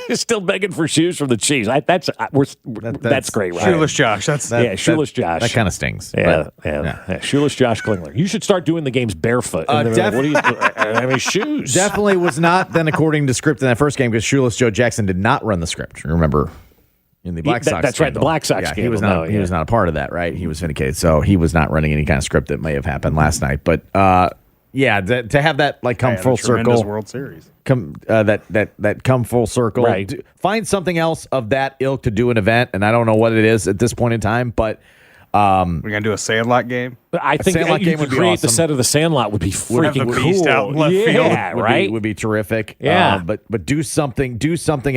He's still begging for shoes from the Chiefs. That's great, right? Shoeless Josh. Shoeless Josh. That kind of stings. Yeah. Shoeless Josh Klingler. You should start doing the games barefoot. What do you? Shoes. Definitely was not then according to script in that first game because Shoeless Joe Jackson did not run the script. Remember. In the Black Sox That's scandal. right, the Black Sox scandal. He was not a part of that, right? He was vindicated, so he was not running any kind of script that may have happened last night. But to have that come full circle, World Series, come that come full circle, right? Find something else of that ilk to do an event, and I don't know what it is at this point in time, but we're gonna do a Sandlot game. I think Sandlot you game could would be create awesome. the set of the Sandlot would be freaking the beast out in left field. right? Would be terrific. Yeah. But do something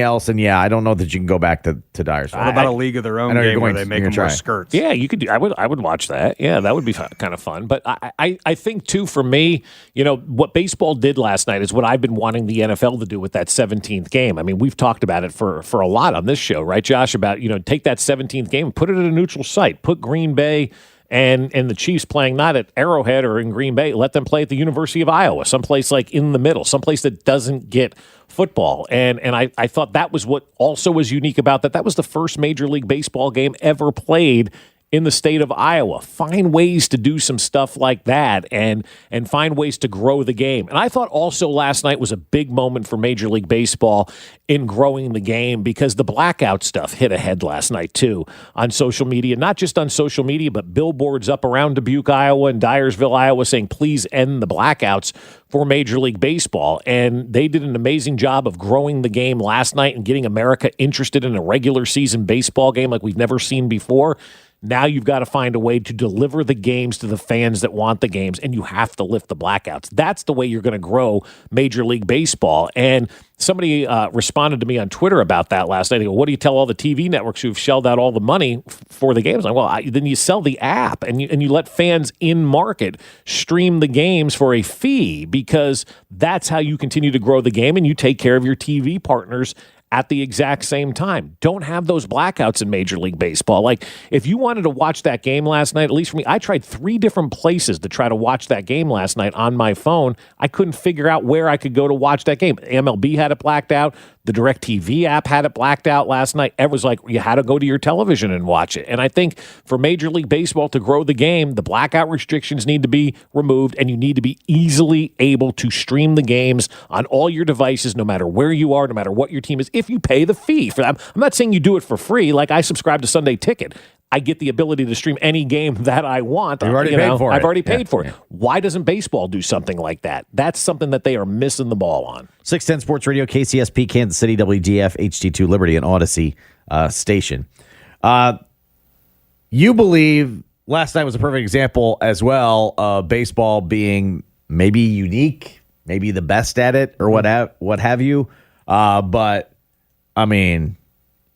else, and I don't know that you can go back to Dyersville. What about a League of Their Own game where they make them wear skirts? Yeah, you could do. I would watch that. Yeah, that would be kind of fun. But I think too, for me, what baseball did last night is what I've been wanting the NFL to do with that 17th game. I mean, we've talked about it for a lot on this show, right, Josh? About take that 17th game and put it at a neutral site. Put Green Bay and the Chiefs playing not at Arrowhead or in Green Bay. Let them play at the University of Iowa, someplace like in the middle, someplace that doesn't get football. And I thought that was what also was unique about that. That was the first Major League Baseball game ever played in the state of Iowa. Find ways to do some stuff like that and find ways to grow the game. And I thought also last night was a big moment for Major League Baseball in growing the game because the blackout stuff hit ahead last night too on social media, not just on social media, but billboards up around Dubuque, Iowa and Dyersville, Iowa saying, please end the blackouts for Major League Baseball. And they did an amazing job of growing the game last night and getting America interested in a regular season baseball game like we've never seen before. Now you've got to find a way to deliver the games to the fans that want the games, and you have to lift the blackouts. That's the way you're going to grow Major League Baseball. And somebody responded to me on Twitter about that last night. They go, what do you tell all the TV networks who've shelled out all the money for the games? I'm like, well, then you sell the app, and you let fans in market stream the games for a fee because that's how you continue to grow the game, and you take care of your TV partners at the exact same time. Don't have those blackouts in Major League Baseball. Like, if you wanted to watch that game last night, at least for me, I tried 3 different places to try to watch that game last night on my phone. I couldn't figure out where I could go to watch that game. MLB had it blacked out. The DirecTV app had it blacked out last night. It was like you had to go to your television and watch it. And I think for Major League Baseball to grow the game, the blackout restrictions need to be removed, and you need to be easily able to stream the games on all your devices, no matter where you are, no matter what your team is, if you pay the fee for that. I'm not saying you do it for free. Like, I subscribe to Sunday Ticket. I get the ability to stream any game that I want. You've already paid for it. I've already paid for it. Why doesn't baseball do something like that? That's something that they are missing the ball on. 610 Sports Radio, KCSP, Kansas City, WDF, HD2, Liberty, and Odyssey station. You believe last night was a perfect example as well of baseball being maybe unique, maybe the best at it, or what have you. But, I mean,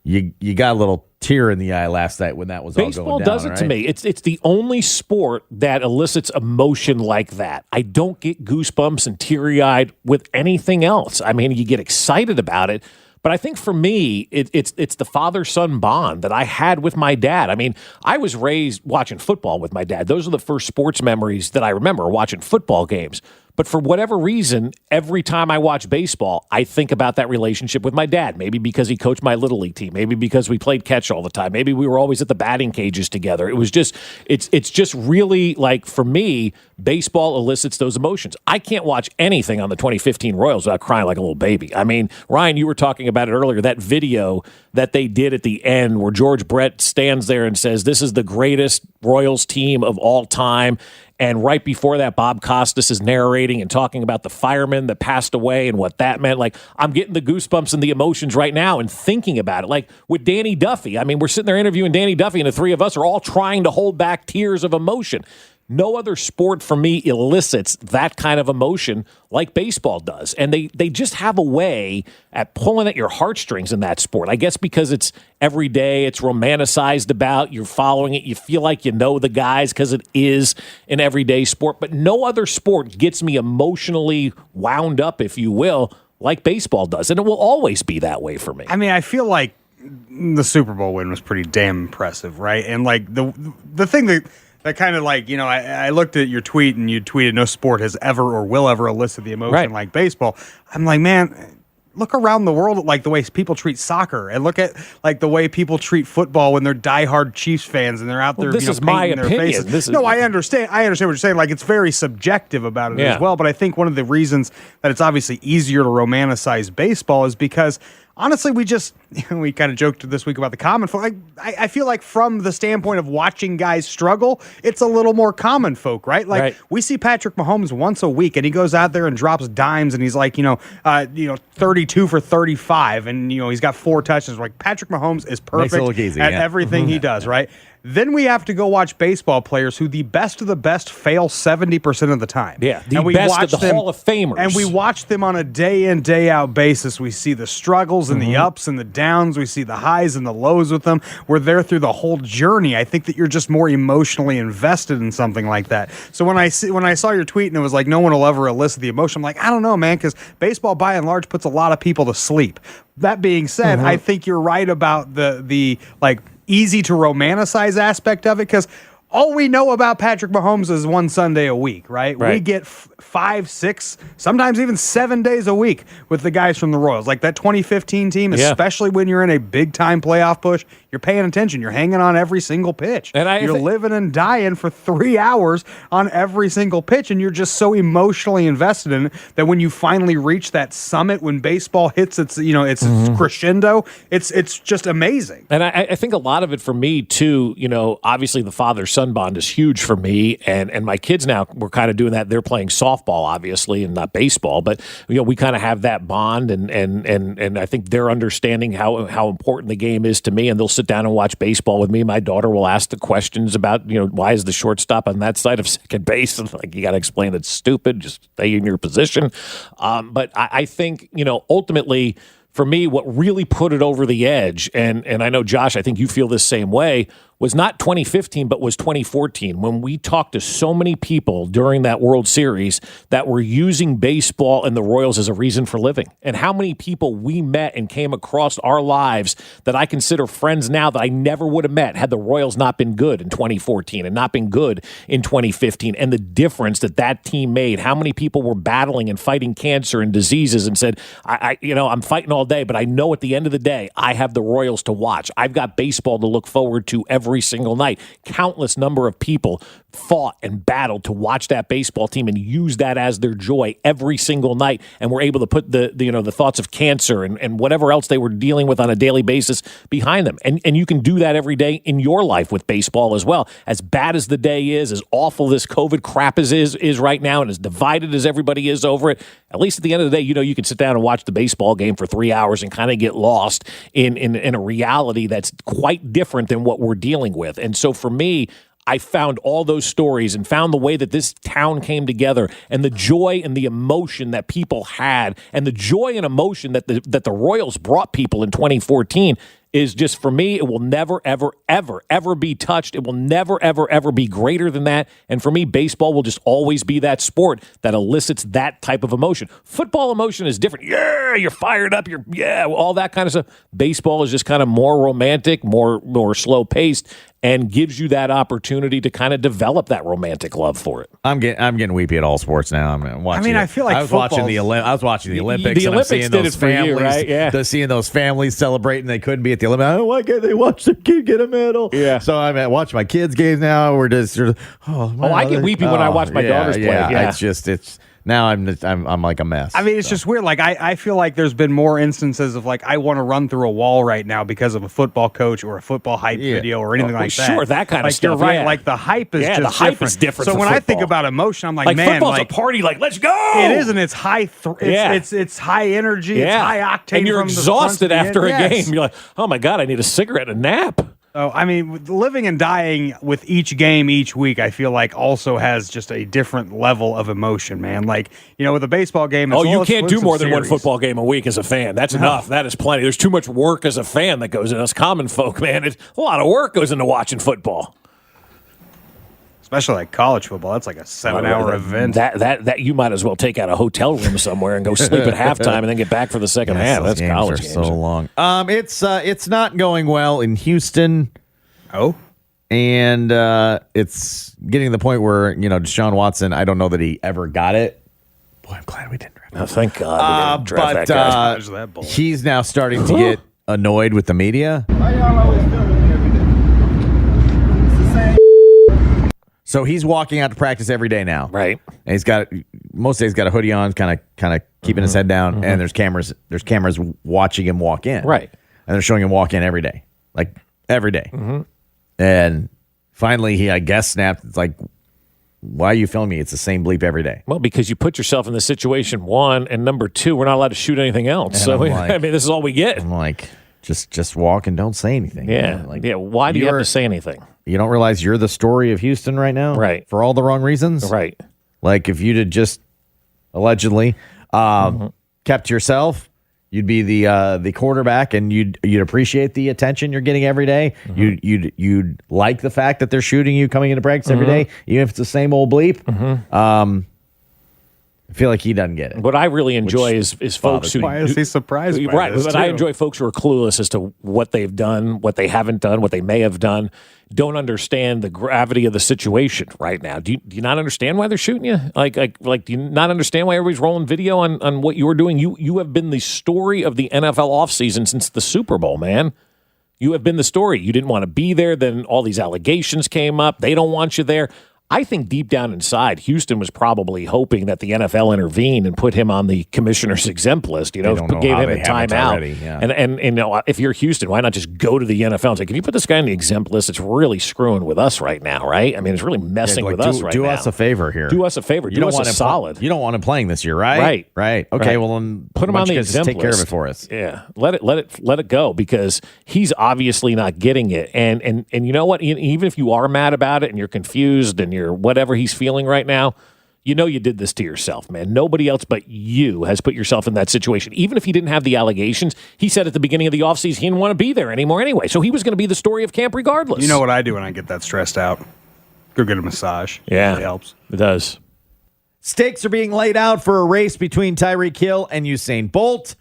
you got a little tear in the eye last night when that was all going down. Baseball does it to me. It's the only sport that elicits emotion like that. I don't get goosebumps and teary-eyed with anything else. I mean, you get excited about it, but I think for me, it's the father-son bond that I had with my dad. I mean, I was raised watching football with my dad. Those are the first sports memories that I remember, watching football games. But for whatever reason, every time I watch baseball, I think about that relationship with my dad. Maybe because he coached my Little League team. Maybe because we played catch all the time. Maybe we were always at the batting cages together. It was just, it's just really like, for me, baseball elicits those emotions. I can't watch anything on the 2015 Royals without crying like a little baby. I mean, Ryan, you were talking about it earlier, that video that they did at the end where George Brett stands there and says, this is the greatest Royals team of all time. And right before that, Bob Costas is narrating and talking about the fireman that passed away and what that meant. Like, I'm getting the goosebumps and the emotions right now and thinking about it. Like with Danny Duffy. I mean, we're sitting there interviewing Danny Duffy, and the three of us are all trying to hold back tears of emotion. No other sport for me elicits that kind of emotion like baseball does. And they just have a way at pulling at your heartstrings in that sport. I guess because it's every day, it's romanticized about, you're following it, you feel like you know the guys because it is an everyday sport. But no other sport gets me emotionally wound up, if you will, like baseball does. And it will always be that way for me. I mean, I feel like the Super Bowl win was pretty damn impressive, right? And like the thing that kind of like, I looked at your tweet and you tweeted no sport has ever or will ever elicit the emotion like baseball. I'm like, man, look around the world at like the way people treat soccer and look at like the way people treat football when they're diehard Chiefs fans and they're out there, this is my painting their opinion. faces. I understand what you're saying. Like, it's very subjective about it as well. But I think one of the reasons that it's obviously easier to romanticize baseball is because honestly, we kind of joked this week about the common folk. I feel like from the standpoint of watching guys struggle, it's a little more common folk, right? Like we see Patrick Mahomes once a week, and he goes out there and drops dimes, and he's like, 32 for 35, and he's got 4 touchdowns. Like, Patrick Mahomes is perfect at everything he does, right? Then we have to go watch baseball players who the best of the best fail 70% of the time. Yeah, the best of the Hall of Famers. And we watch them on a day-in, day-out basis. We see the struggles and the ups and the downs. We see the highs and the lows with them. We're there through the whole journey. I think that you're just more emotionally invested in something like that. So when I saw your tweet and it was like, no one will ever elicit the emotion, I'm like, I don't know, man, because baseball by and large puts a lot of people to sleep. That being said, I think you're right about the like easy to romanticize aspect of it, because all we know about Patrick Mahomes is one Sunday a week, right? We get 5, 6, sometimes even 7 days a week with the guys from the Royals. Like that 2015 team, especially when you're in a big-time playoff push, you're paying attention. You're hanging on every single pitch. And you're living and dying for 3 hours on every single pitch, and you're just so emotionally invested in it that when you finally reach that summit, when baseball hits its crescendo, it's just amazing. And I think a lot of it for me, too, obviously the father-son bond is huge for me, and my kids now, we're kind of doing that. They're playing softball, obviously, and not baseball, but we kind of have that bond, and I think they're understanding how important the game is to me, and they'll sit down and watch baseball with me. My daughter will ask the questions about, why is the shortstop on that side of second base? And like, you got to explain it's stupid, just stay in your position. But I think, ultimately, for me, what really put it over the edge, and I know, Josh, I think you feel this same way, was not 2015, but was 2014, when we talked to so many people during that World Series that were using baseball and the Royals as a reason for living. And how many people we met and came across our lives that I consider friends now that I never would have met had the Royals not been good in 2014 and not been good in 2015. And the difference that team made, how many people were battling and fighting cancer and diseases and said, I'm fighting all day, but I know at the end of the day, I have the Royals to watch. I've got baseball to look forward to every single night. Countless number of people fought and battled to watch that baseball team and use that as their joy every single night, and were able to put the thoughts of cancer and whatever else they were dealing with on a daily basis behind them. And you can do that every day in your life with baseball as well. As bad as the day is, as awful this COVID crap is right now, and as divided as everybody is over it, at least at the end of the day, you can sit down and watch the baseball game for 3 hours and kind of get lost in a reality that's quite different than what we're dealing with. And so for me, I found all those stories and found the way that this town came together, and the joy and the emotion that people had, and the joy and emotion that the Royals brought people in 2014. is just, for me, it will never, ever, ever, ever be touched. It will never, ever, ever be greater than that. And for me, baseball will just always be that sport that elicits that type of emotion. Football emotion is different. Yeah, you're fired up. All that kind of stuff. Baseball is just kind of more romantic, more slow-paced, and gives you that opportunity to kind of develop that romantic love for it. I'm getting weepy at all sports now. I feel like I was watching the Olympics. The Olympics did it for you, right? Yeah. Seeing those families celebrating they couldn't be at the Olympics. Oh, why can't they watch their kid get a medal? Yeah. So I watch my kids' games now. We're just sort of, I get weepy when I watch my daughters play. Yeah. It's now I'm like a mess. I mean, it's just weird. Like I feel like there's been more instances of like I want to run through a wall right now because of a football coach or a football hype video or anything like that. Sure, that kind of stuff. You're right. Yeah. Like the hype is just the hype is different. So for when football. I think about emotion, I'm like, man, football's a party. Like, let's go. It is, and it's high. It's high energy. It's high octane. And you're from exhausted the front after to the a end. game. You're like, oh my god, I need a cigarette and a nap. Oh, I mean, living and dying with each game each week, I feel like also has just a different level of emotion, man. Like, with a baseball game, it's you can't do more than one series. football game a week as a fan. That's enough. That is plenty. There's too much work as a fan that goes in. Us common folk, man, it's a lot of work goes into watching football. Especially like college football. That's like a 7-hour event. That you might as well take out a hotel room somewhere and go sleep at halftime and then get back for the second half. That's college games. So long. It's not going well in Houston. Oh. And it's getting to the point where, Deshaun Watson, I don't know that he ever got it. Boy, I'm glad we didn't draft him. Oh, thank God we didn't draft that guy. He's now starting to get annoyed with the media. Why y'all always filming me every day? It's the same. So he's walking out to practice every day now. Right. And most days got a hoodie on, kind of keeping his head down, and there's cameras watching him walk in. Right. And they're showing him walk in every day. Like every day. Mm-hmm. And finally he, I guess, snapped. It's like, why are you filming me? It's the same bleep every day. Well, because you put yourself in this situation, one, and number two, we're not allowed to shoot anything else. And So this is all we get. I'm like, just walk and don't say anything. Yeah. Why do you have to say anything? You don't realize you're the story of Houston right now? Right. For all the wrong reasons? Right. Like if you'd have just allegedly kept to yourself, you'd be the quarterback, and you'd appreciate the attention you're getting every day. Mm-hmm. You'd like the fact that they're shooting you coming into practice every day, even if it's the same old bleep. I feel like he doesn't get it. What I really enjoy is folks who... Why is he surprised by right, this, but too? I enjoy folks who are clueless as to what they've done, what they haven't done, what they may have done, don't understand the gravity of the situation right now. Do you not understand why they're shooting you? Like, do you not understand why everybody's rolling video on what you're doing? You have been the story of the NFL offseason since the Super Bowl, man. You have been the story. You didn't want to be there. Then all these allegations came up. They don't want you there. I think deep down inside, Houston was probably hoping that the NFL intervened and put him on the commissioner's exempt list. Gave him a timeout. Yeah. And if you're Houston, why not just go to the NFL and say, "Can you put this guy on the exempt list? It's really screwing with us right now, right? I mean, it's really messing with us right now. Do us a favor here. Do us a favor. Do us a solid. You don't want him playing this year, right? Right. Okay. Well, then put him on the exempt list. Take care of it for us. Yeah. Let it go, because he's obviously not getting it. And you know what? Even if you are mad about it and you're confused and you're whatever he's feeling right now, you did this to yourself, man. Nobody else but you has put yourself in that situation. Even if he didn't have the allegations, he said at the beginning of the offseason he didn't want to be there anymore anyway. So he was going to be the story of camp regardless. You know what I do when I get that stressed out? Go get a massage. Yeah. It really helps. It does. Stakes are being laid out for a race between Tyreek Hill and Usain Bolt.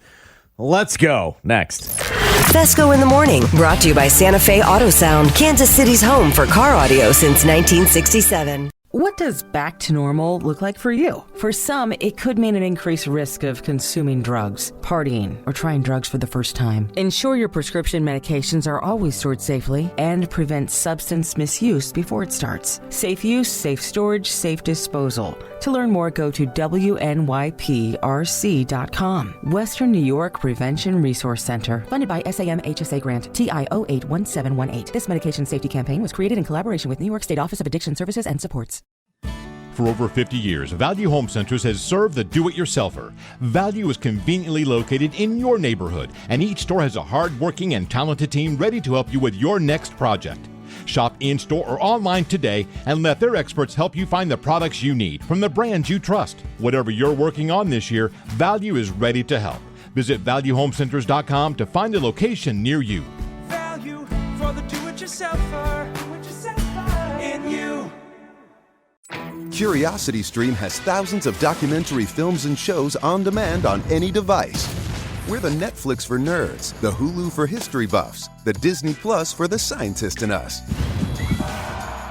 Let's go. Next. Fesco in the Morning, brought to you by Santa Fe Auto Sound, Kansas City's home for car audio since 1967. What does back to normal look like for you? For some, it could mean an increased risk of consuming drugs, partying, or trying drugs for the first time. Ensure your prescription medications are always stored safely and prevent substance misuse before it starts. Safe use, safe storage, safe disposal. To learn more, go to WNYPRC.com. Western New York Prevention Resource Center, funded by SAM HSA Grant, TI 081718. This medication safety campaign was created in collaboration with New York State Office of Addiction Services and Supports. For over 50 years, Value Home Centers has served the do-it-yourselfer. Value is conveniently located in your neighborhood, and each store has a hard-working and talented team ready to help you with your next project. Shop in-store or online today and let their experts help you find the products you need from the brands you trust. Whatever you're working on this year, Value is ready to help. Visit ValueHomeCenters.com to find a location near you. for the do-it-yourselfer. In you. CuriosityStream has thousands of documentary films and shows on demand on any device. We're the Netflix for nerds, the Hulu for history buffs, the Disney Plus for the scientist in us.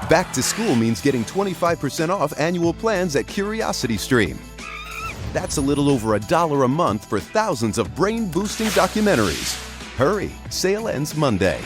Back to school means getting 25% off annual plans at CuriosityStream. That's a little over $1 a month for thousands of brain-boosting documentaries. Hurry, sale ends Monday.